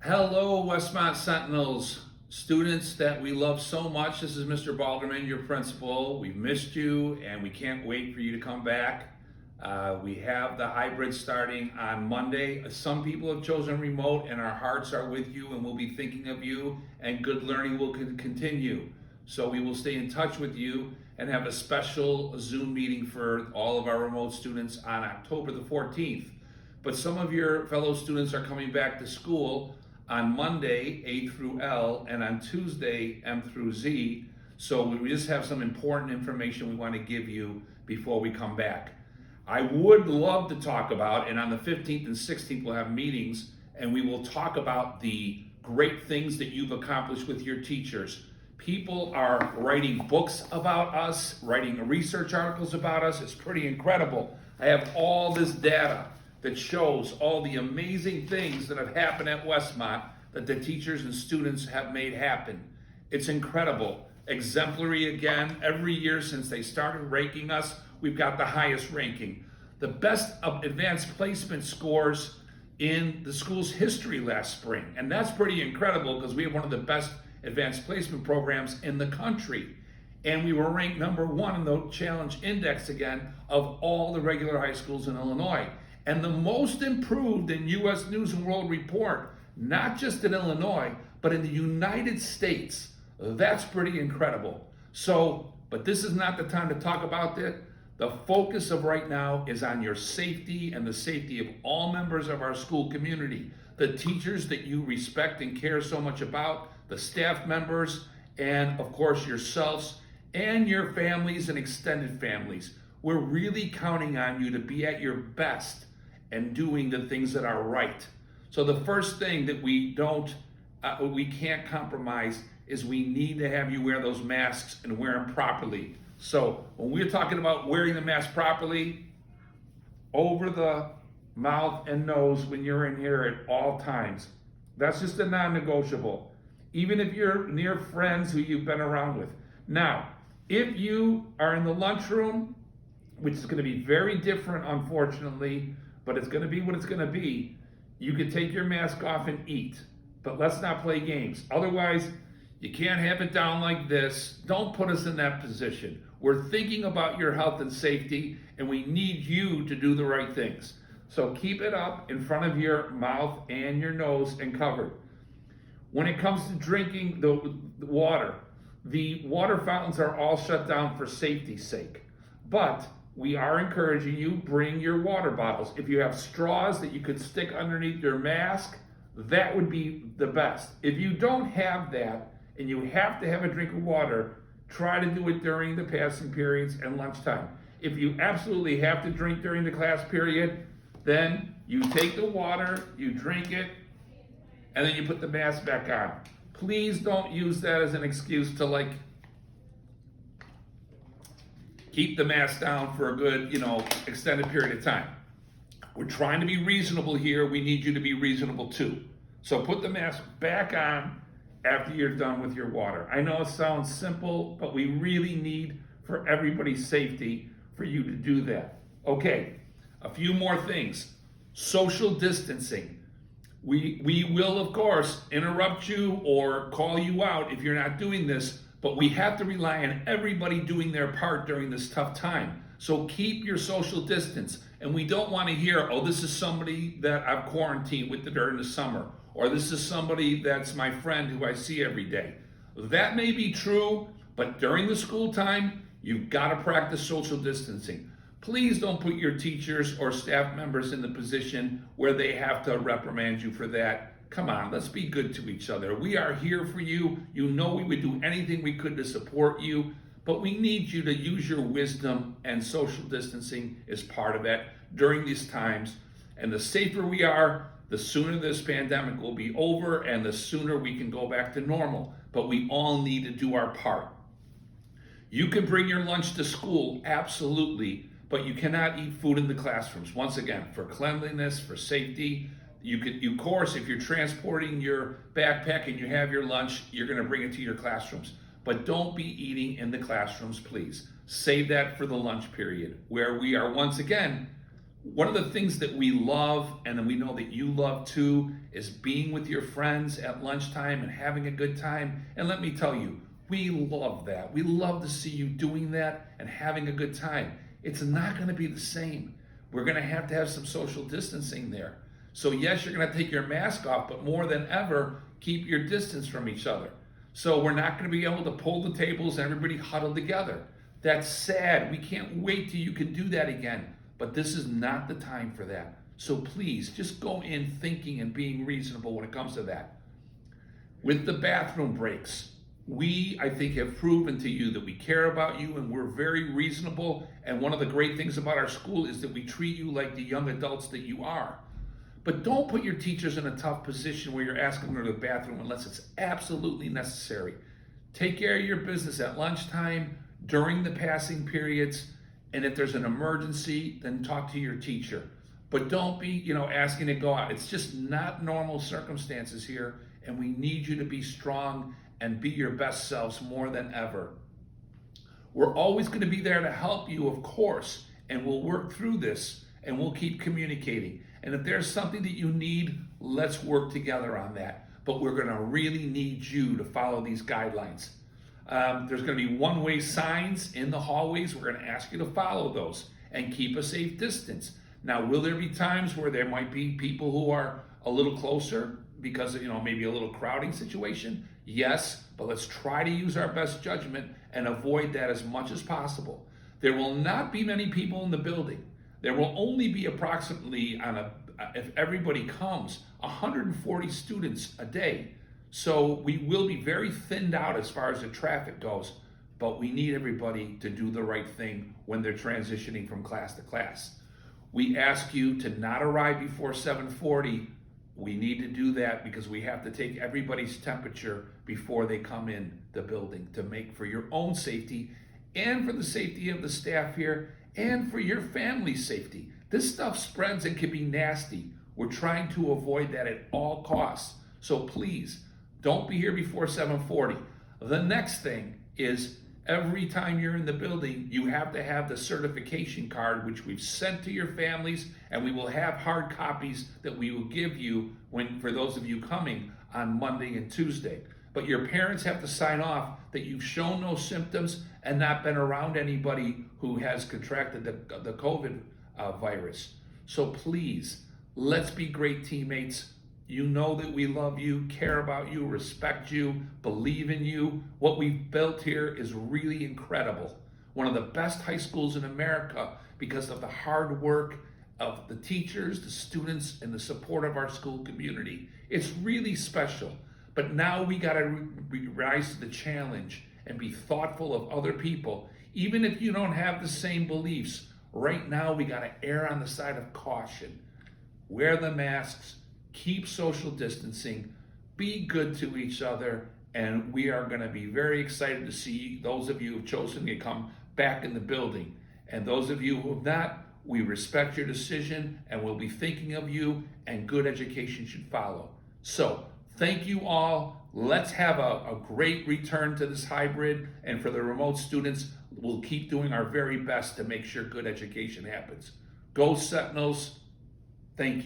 Hello, Westmont Sentinels, students that we love so much. This is Mr. Balderman, your principal. We've missed you and we can't wait for you to come back. We have the hybrid starting on Monday. Some people have chosen remote, and our hearts are with you and we'll be thinking of you, and good learning will continue. So we will stay in touch with you and have a special Zoom meeting for all of our remote students on October the 14th. But some of your fellow students are coming back to school on Monday, A through L, and on Tuesday, M through Z. So we just have some important information we want to give you before we come back. I would love to talk about, and on the 15th and 16th we'll have meetings, and we will talk about the great things that you've accomplished with your teachers. People are writing books about us, writing research articles about us. It's pretty incredible. I have all this data that shows all the amazing things that have happened at Westmont that the teachers and students have made happen. It's incredible. Exemplary again. Every year since they started ranking us, we've got the highest ranking. The best of advanced placement scores in the school's history last spring. And that's pretty incredible because we have one of the best advanced placement programs in the country. And we were ranked number one in the Challenge Index again of all the regular high schools in Illinois. And the most improved in U.S. News and World Report, not just in Illinois, but in the United States. That's pretty incredible. So, but this is not the time to talk about that. The focus of right now is on your safety and the safety of all members of our school community. The teachers that you respect and care so much about, the staff members, and of course yourselves and your families and extended families. We're really counting on you to be at your best and doing the things that are right. So the first thing that we can't compromise is we need to have you wear those masks and wear them properly. So when we're talking about wearing the mask properly, over the mouth and nose when you're in here at all times. That's just a non-negotiable. Even if you're near friends who you've been around with. Now, if you are in the lunchroom, which is going to be very different, unfortunately, but it's going to be what it's going to be, you can take your mask off and eat. But let's not play games. Otherwise, you can't have it down like this. Don't put us in that position. We're thinking about your health and safety, and we need you to do the right things. So keep it up in front of your mouth and your nose and covered. When it comes to drinking the water fountains are all shut down for safety's sake. But we are encouraging you, bring your water bottles. If you have straws that you could stick underneath your mask, that would be the best. If you don't have that and you have to have a drink of water, try to do it during the passing periods and lunchtime. If you absolutely have to drink during the class period, then you take the water, you drink it, and then you put the mask back on. Please don't use that as an excuse to keep the mask down for a good, extended period of time. We're trying to be reasonable here. We need you to be reasonable too. So put the mask back on after you're done with your water. I know it sounds simple, but we really need, for everybody's safety, for you to do that. Okay, a few more things. Social distancing. We will, of course, interrupt you or call you out if you're not doing this, but we have to rely on everybody doing their part during this tough time. So keep your social distance. And we don't want to hear, oh, this is somebody that I've quarantined with during the summer, or this is somebody that's my friend who I see every day. That may be true, but during the school time, you've got to practice social distancing. Please don't put your teachers or staff members in the position where they have to reprimand you for that. Come on, let's be good to each other. We are here for you. You know we would do anything we could to support you, but we need you to use your wisdom, and social distancing is part of that during these times. And the safer we are, the sooner this pandemic will be over and the sooner we can go back to normal. But we all need to do our part. You can bring your lunch to school, absolutely, but you cannot eat food in the classrooms. Once again, for cleanliness, for safety. Of course, if you're transporting your backpack and you have your lunch, you're going to bring it to your classrooms. But don't be eating in the classrooms, please. Save that for the lunch period, where we are once again One of the things that we love, and then we know that you love too, is being with your friends at lunchtime and having a good time. And let me tell you, we love that. We love to see you doing that and having a good time. It's not going to be the same. We're going to have some social distancing there. So yes, you're going to take your mask off, but more than ever, keep your distance from each other. So we're not going to be able to pull the tables and everybody huddle together. That's sad. We can't wait till you can do that again. But this is not the time for that. So please, just go in thinking and being reasonable when it comes to that. With the bathroom breaks, we, I think, have proven to you that we care about you and we're very reasonable. And one of the great things about our school is that we treat you like the young adults that you are. But don't put your teachers in a tough position where you're asking them to go to the bathroom unless it's absolutely necessary. Take care of your business at lunchtime, during the passing periods, and if there's an emergency, then talk to your teacher. But don't be, asking to go out. It's just not normal circumstances here, and we need you to be strong and be your best selves more than ever. We're always going to be there to help you, of course, and we'll work through this, and we'll keep communicating. And if there's something that you need, let's work together on that. But we're going to really need you to follow these guidelines. There's going to be one-way signs in the hallways. We're going to ask you to follow those and keep a safe distance. Now, will there be times where there might be people who are a little closer because of, maybe a little crowding situation? Yes, but let's try to use our best judgment and avoid that as much as possible. There will not be many people in the building. There will only be approximately, if everybody comes, 140 students a day. So we will be very thinned out as far as the traffic goes, but we need everybody to do the right thing when they're transitioning from class to class. We ask you to not arrive before 7:40. We need to do that because we have to take everybody's temperature before they come in the building to make for your own safety and for the safety of the staff here and for your family's safety. This stuff spreads and can be nasty. We're trying to avoid that at all costs. So please, don't be here before 7:40. The next thing is every time you're in the building, you have to have the certification card, which we've sent to your families, and we will have hard copies that we will give you for those of you coming on Monday and Tuesday. But your parents have to sign off that you've shown no symptoms and not been around anybody who has contracted the COVID virus. So please, let's be great teammates. You know that we love you, care about you, respect you, believe in you. What we've built here is really incredible. One of the best high schools in America because of the hard work of the teachers, the students, and the support of our school community. It's really special. But now we got to rise to the challenge and be thoughtful of other people. Even if you don't have the same beliefs, right now we got to err on the side of caution. Wear the masks. Keep social distancing, be good to each other, and we are going to be very excited to see those of you who have chosen to come back in the building. And those of you who have not, we respect your decision and we'll be thinking of you, and good education should follow. So, thank you all. Let's have a great return to this hybrid, and for the remote students, we'll keep doing our very best to make sure good education happens. Go Sentinels. Thank you.